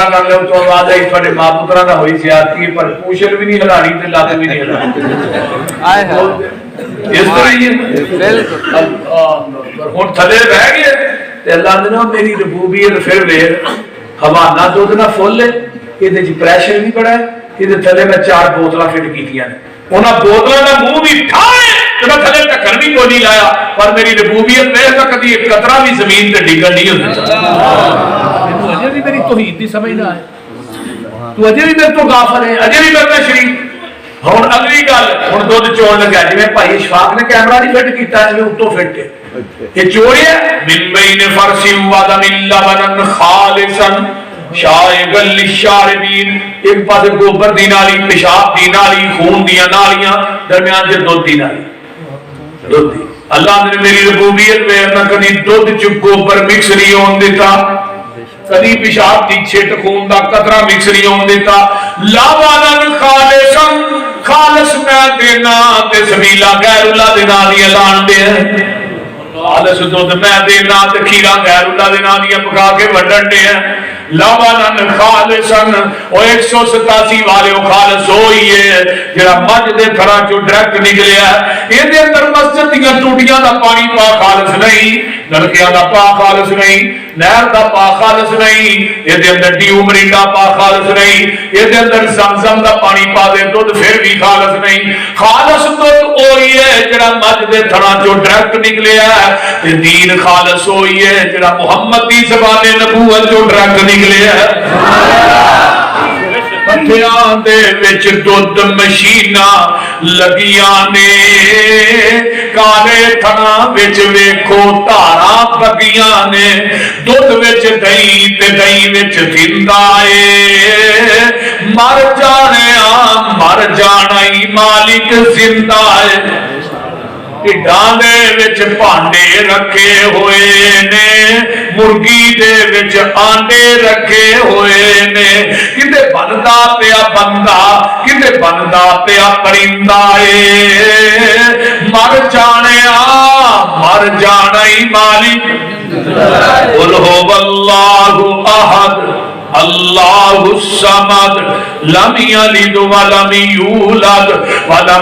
कर लो तो आवाज आई थोड़े मां पुत्रा का हुई ज्यादती पर पूछल भी नहीं हिलानी ते लत भी नहीं हिलानी इस तरह ही हुण थले रह गए ते अल्लाह ने ना मेरी रबूबियत फिर वेख हवाना दुध ना फुल इहदे च प्रेशर भी बड़ा है इहदे थले मैं 4 बोतलां फिट कीतियां ने उन्हां बोतलां दा मुंह भी ठाए ते मैं थले ढक्कन भी कोई नहीं लाया पर मेरी रबूबियत वेख ता कदी एक कतरा भी जमीन ते डिगण नहीं हुंदी अजे भी मेरी तौहीद दी समझ ना आए तू अजे भी मेरे तो गाफिल है अजे भी मेरे शरीक हुण अगली गल हुण दुध चोण लगा जिवें भाई इशफाक ने कैमरा नहीं फिट कीता इवें उत्तों फिट है ये चोरिया मिन बैन फरसी व दमिन लबनन खालिसन शायगल लिशारिबीन एक पासे गोबर दी नाली पेशाब दी नाली खून दी नालियां दरमियान च दुध दी नाली दुध दी अल्लाह ने मेरी रबूबियत में ना कदी दुध च गोबर मिक्स नहीं होने देता कदी पेशाब दी छिट खून दा कतरा मिक्स नहीं होने देता लावानन खालिसन खालिस मैं देना ते सबीला गैरुल्लाह दे नाल दी ऐलान दे खालिस दुध मैं देना ते खीरा गैरुल्लाह दे नाल दी पका के वंडण दे लावानन खालिसन ओ 187 वाले खालिस होई है जेड़ा मज दे थरा चो डायरेक्ट निकलिया इहदे अंदर मस्जिद दी टूटियां दा पानी पा खालिस नहीं नलकियां दा पा खालिस नहीं नहर दा पा खालिस नहीं इहदे अंदर ड्यू मरिंडा पा खालिस नहीं इहदे अंदर ज़मज़म दा पानी पा दे दुध फिर भी खालिस नहीं खालिस दुध होई है जेड़ा मज दे थरा चो डायरेक्ट निकलिया ते दीन खालिस होई है जेड़ा मुहम्मद दी ज़बाने नबूवत चो डायरेक्ट निकलिया पत्थियां दे विच दुध मशीनां लगियां ने काले थना विच वेखो धारा बगियां ने दुध विच दही ते दही विच जिंदा ए मर जाना ही मालिक जिंदा है ढिड्डां दे विच भांडे रखे हुए ने मुर्गी दे विच आंडे रखे हुए ने किते बनदा पिया बंदा किते बनदा पिया परिंदा ए मर जाना ही मालिक कुल हुवल्लाहु अहद अल्लाहुस समद लम यलिद व लम यूलद व लम